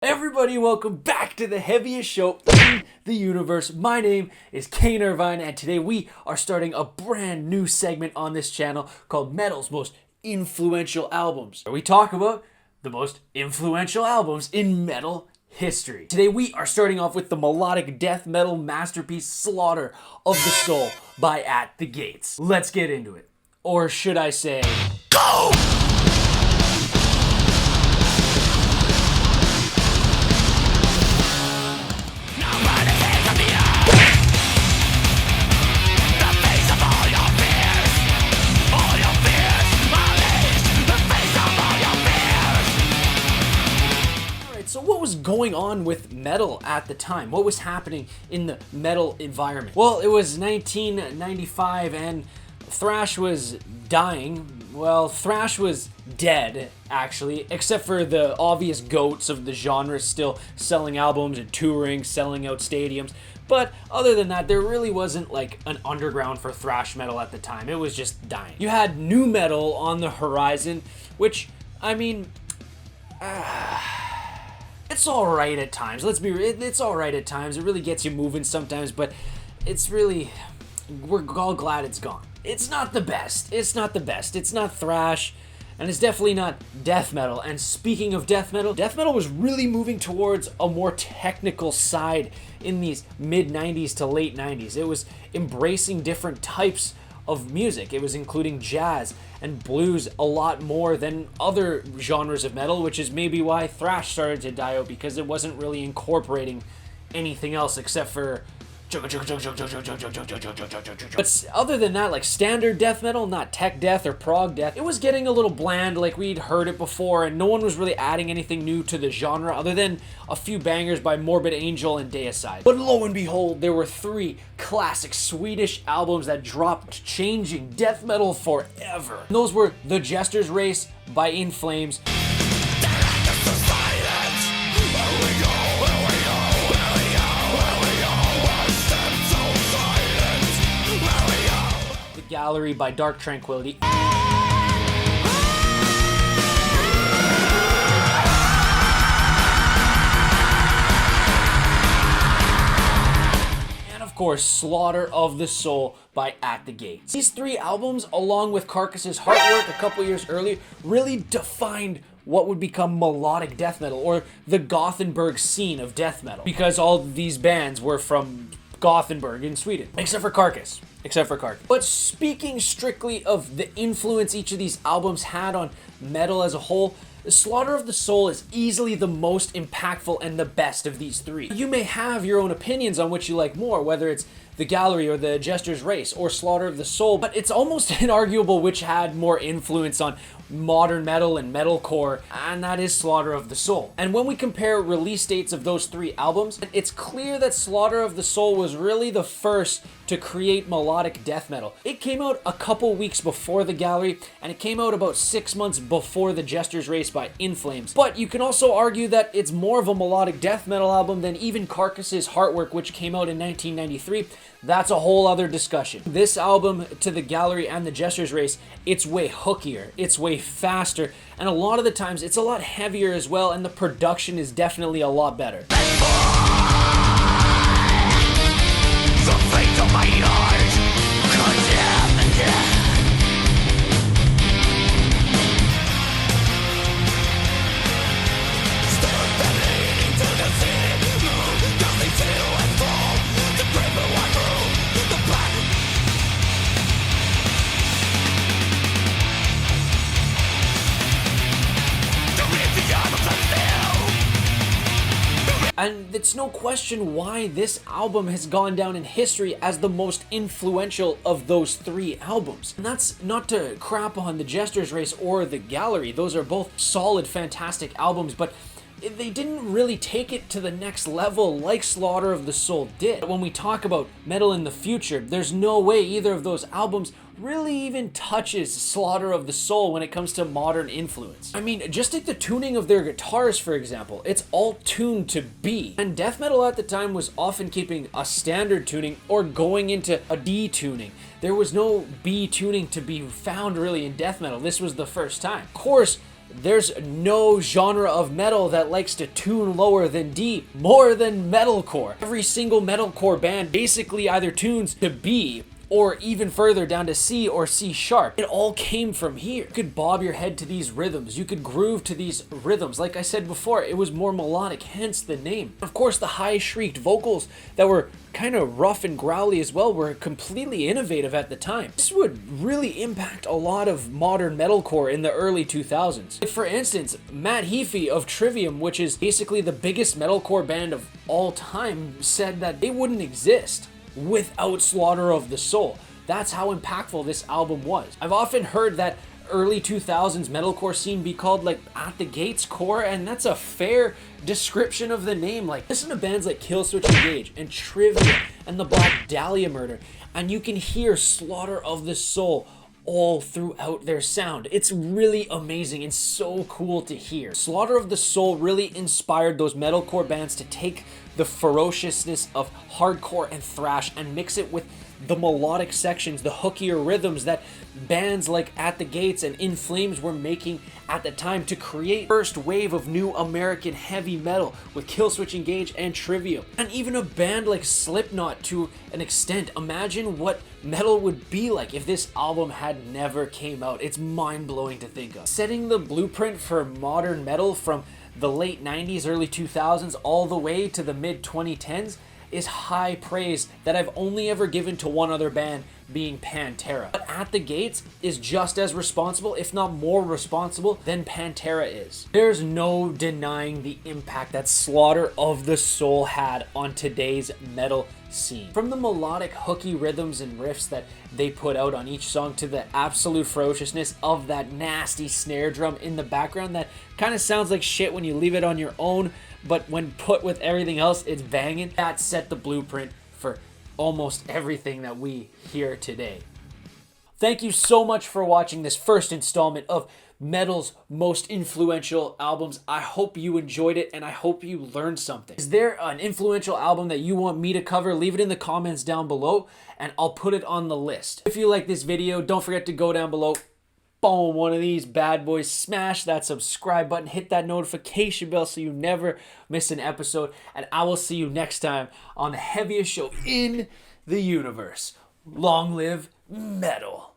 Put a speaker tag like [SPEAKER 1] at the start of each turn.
[SPEAKER 1] Everybody, welcome back to the heaviest show in the universe. My name is Kane Irvine, and today we are starting a brand new segment on this channel called Metal's Most Influential Albums, where we talk about the most influential albums in metal history. Today we are starting off with the melodic death metal masterpiece Slaughter of the Soul by At the Gates. Let's get into it. Or should I say, go! So what was going on with metal at the time? What was happening in the metal environment? Well, it was 1995 and thrash was dying. Well, thrash was dead, actually, except for the obvious goats of the genre still selling albums and touring, selling out stadiums. But other than that, there really wasn't like an underground for thrash metal at the time. It was just dying. You had nu metal on the horizon, which, I mean, it's alright at times. It's alright at times. It really gets you moving sometimes, but it's really, we're all glad it's gone. It's not the best. It's not the best. It's not thrash, and it's definitely not death metal. And speaking of death metal was really moving towards a more technical side in these mid-90s to late 90s. It was embracing different types of music. It was including jazz and blues a lot more than other genres of metal, which is maybe why thrash started to die out, because it wasn't really incorporating anything else except for but other than that, like standard death metal, not tech death or prog death, it was getting a little bland, like we'd heard it before, and no one was really adding anything new to the genre other than a few bangers by Morbid Angel and Deicide. But lo and behold, there were three classic Swedish albums that dropped, changing death metal forever. And those were The Jester's Race by In Flames, Gallery by Dark Tranquility, and of course Slaughter of the Soul by At the Gates. These three albums, along with Carcass's Heartwork a couple years earlier, really defined what would become melodic death metal, or the Gothenburg scene of death metal, because all these bands were from Gothenburg in Sweden, except for Carcass. But speaking strictly of the influence each of these albums had on metal as a whole, the Slaughter of the Soul is easily the most impactful and the best of these three. You may have your own opinions on which you like more, whether it's The Gallery or The Jester's Race or Slaughter of the Soul, but it's almost inarguable which had more influence on modern metal and metalcore, and that is Slaughter of the Soul. And when we compare release dates of those three albums, it's clear that Slaughter of the Soul was really the first to create melodic death metal. It came out a couple weeks before The Gallery, and it came out about 6 months before The Jester's Race by In Flames. But you can also argue that it's more of a melodic death metal album than even Carcass's Heartwork, which came out in 1993. That's a whole other discussion. This album, to The Gallery and The Jester's Race, it's way hookier, it's way faster, and a lot of the times it's a lot heavier as well, and the production is definitely a lot better. The fate of my heart, condemned. And it's no question why this album has gone down in history as the most influential of those three albums. And that's not to crap on The Jester's Race or The Gallery. Those are both solid, fantastic albums, but they didn't really take it to the next level like Slaughter of the Soul did. When we talk about metal in the future, there's no way either of those albums really even touches Slaughter of the Soul when it comes to modern influence. I mean, just take the tuning of their guitars, for example. It's all tuned to B. And death metal at the time was often keeping a standard tuning or going into a D tuning. There was no B tuning to be found really in death metal. This was the first time. Of course, There's no genre of metal that likes to tune lower than D more than metalcore. Every single metalcore band basically either tunes to B or even further down to C or C sharp. It all came from here. You could bob your head to these rhythms. You could groove to these rhythms. Like I said before, it was more melodic, hence the name. Of course, the high shrieked vocals that were kind of rough and growly as well were completely innovative at the time. This would really impact a lot of modern metalcore in the early 2000s. Like for instance, Matt Heafy of Trivium, which is basically the biggest metalcore band of all time, said that they wouldn't exist without Slaughter of the Soul. That's how impactful this album was. I've often heard that early 2000s metalcore scene be called like At the Gates core, and that's a fair description of the name. Like, listen to bands like KILLSWITCH ENGAGE and Trivium and the Black Dahlia Murder, and you can hear Slaughter of the Soul all throughout their sound. It's really amazing and so cool to hear. Slaughter of the Soul really inspired those metalcore bands to take the ferociousness of hardcore and thrash and mix it with the melodic sections, the hookier rhythms that bands like At the Gates and In Flames were making at the time to create first wave of new American heavy metal with KILLSWITCH ENGAGE and Trivium. And even a band like Slipknot to an extent. Imagine what metal would be like if this album had never came out. It's mind-blowing to think of. Setting the blueprint for modern metal from the late 90s, early 2000s, all the way to the mid 2010s is high praise that I've only ever given to one other band, being Pantera. But At the Gates is just as responsible, if not more responsible, than Pantera is. There's no denying the impact that Slaughter of the Soul had on today's metal scene. From the melodic hooky rhythms and riffs that they put out on each song to the absolute ferociousness of that nasty snare drum in the background that kind of sounds like shit when you leave it on your own, but when put with everything else, it's banging. That set the blueprint for almost everything that we hear today. Thank you so much for watching this first installment of metal's most influential albums. I hope you enjoyed it and I hope you learned something. Is there an influential album that you want me to cover? Leave it in the comments down below and I'll put it on the list. If you like this video, don't forget to go down below, boom, one of these bad boys, smash that subscribe button, hit that notification bell so you never miss an episode, and I will see you next time on the heaviest show in the universe. Long live metal.